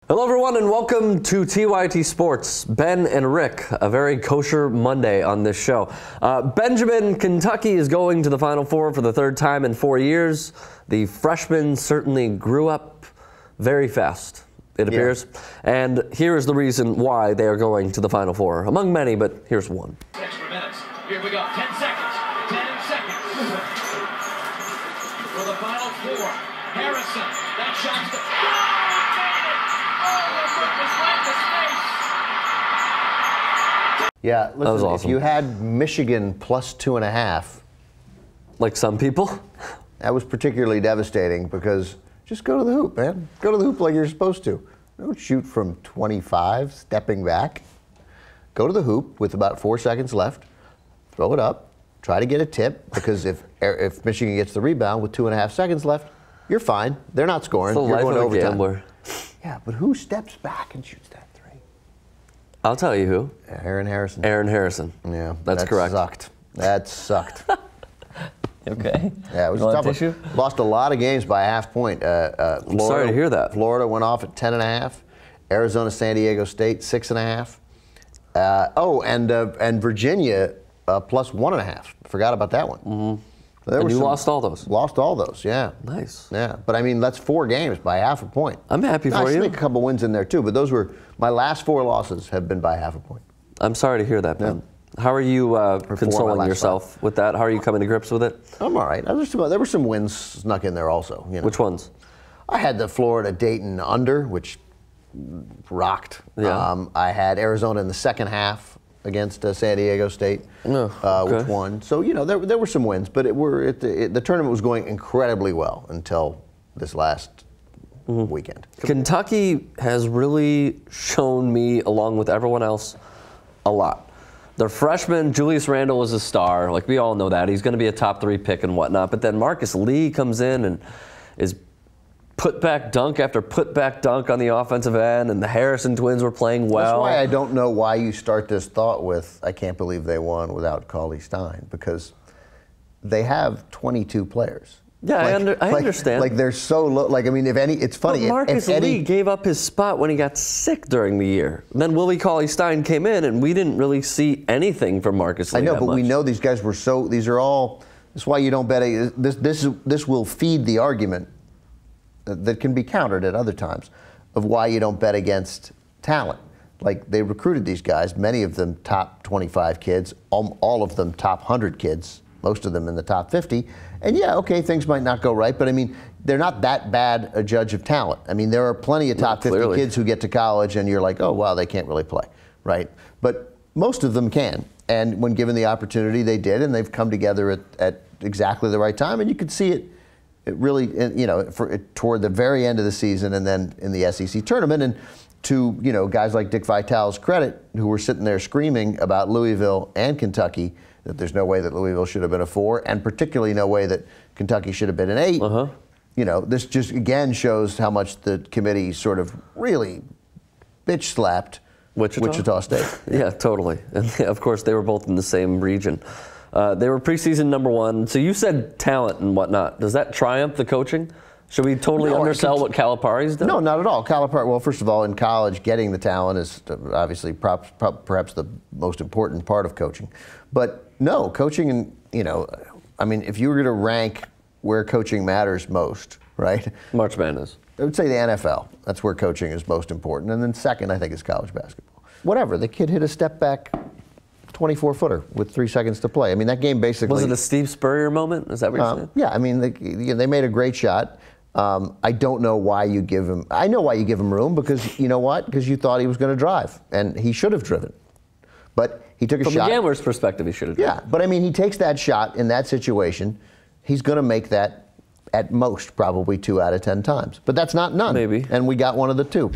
Hello everyone and welcome to TYTSports. Ben and Rick, a very kosher Monday on this show. Benjamin, Kentucky is going to the Final Four for the third time in 4 years. The freshmen certainly grew up very fast, it appears. Yeah. And here is the reason why they are going to the Final Four, among many, but here's one. Extra minutes. Here we go. 10 seconds. 10 seconds. For the Final Four. Harrison. That shot's the... Yeah, listen, that was awesome. If you had Michigan plus 2.5, like some people, that was particularly devastating because just go to the hoop, man. Go to the hoop like you're supposed to. Don't shoot from 25, stepping back. Go to the hoop with about 4 seconds left. Throw it up. Try to get a tip because if Michigan gets the rebound with 2.5 seconds left, you're fine. They're not scoring. It's the you're life going to of a overtime. gambler. Yeah, but who steps back and shoots that three? I'll tell you who. Aaron Harrison. Aaron Harrison. Yeah, that's correct. That sucked. Okay. Yeah, it was a tough one. Lost a lot of games by a half point. Florida, I'm sorry to hear that. Florida went off at 10.5. Arizona, San Diego State 6.5. And Virginia plus 1.5. Forgot about that one. Mm-hmm. And you lost all those. Lost all those, yeah. Nice. Yeah, but I mean, that's 4 games by half a point. I'm happy for you. I sneak a couple wins in there too, but those were my last 4 losses have been by half a point. I'm sorry to hear that, Ben. Yeah. How are you consoling yourself with that? How are you coming to grips with it? I'm all right. There were some wins snuck in there also. You know. Which ones? I had the Florida-Dayton under, which rocked. Yeah. I had Arizona in the second half against San Diego State, which won. So, you know, there were some wins, but the tournament was going incredibly well until this last weekend. Kentucky has really shown me, along with everyone else, a lot. Their freshman, Julius Randle, is a star. Like, we all know that. He's going to be a top 3 pick and whatnot. But then Marcus Lee comes in and is put-back dunk after put-back dunk on the offensive end, and the Harrison twins were playing well. That's why I don't know why you start this thought with, I can't believe they won without Cauley-Stein, because they have 22 players. Yeah, I understand. Like, they're so low. Like, I mean, if any, it's funny. But Marcus Lee gave up his spot when he got sick during the year. Then Willie Cauley-Stein came in, and we didn't really see anything from Marcus Lee. I know, but we know these guys were so, these are all, that's why you don't bet, this will feed the argument that can be countered at other times of why you don't bet against talent. Like, they recruited these guys, many of them top 25 kids, all of them top 100 kids, most of them in the top 50. And yeah, okay, things might not go right, but I mean, they're not that bad a judge of talent. I mean, there are plenty of top 50 kids who get to college and you're like, oh, wow, they can't really play, right? But most of them can. And when given the opportunity, they did, and they've come together at exactly the right time. And you could see it really, you know, toward the very end of the season and then in the SEC tournament. And to, you know, guys like Dick Vitale's credit, who were sitting there screaming about Louisville and Kentucky, that there's no way that Louisville should have been a 4, and particularly no way that Kentucky should have been an 8. You know, this just again shows how much the committee sort of really bitch slapped Wichita State. Yeah, totally. And of course, they were both in the same region. They were preseason #1. So you said talent and whatnot. Does that triumph the coaching? Should we totally undersell what Calipari's done? No, not at all. Calipari, well, first of all, in college, getting the talent is obviously perhaps the most important part of coaching. But no, coaching, and you know, I mean, if you were going to rank where coaching matters most, right? March Madness. I would say the NFL. That's where coaching is most important. And then second, I think, is college basketball. Whatever, the kid hit a step back 24-footer with 3 seconds to play. I mean, that game basically... Was it a Steve Spurrier moment? Is that what you're saying? Yeah, I mean, they made a great shot. I don't know why you give him... I know why you give him room, because you know what? Because you thought he was going to drive, and he should have driven. But he took a shot. From the gambler's perspective, he should have driven. Yeah, but I mean, he takes that shot in that situation. He's going to make that at most probably 2 out of 10 times. But that's not none. Maybe. And we got one of the 2.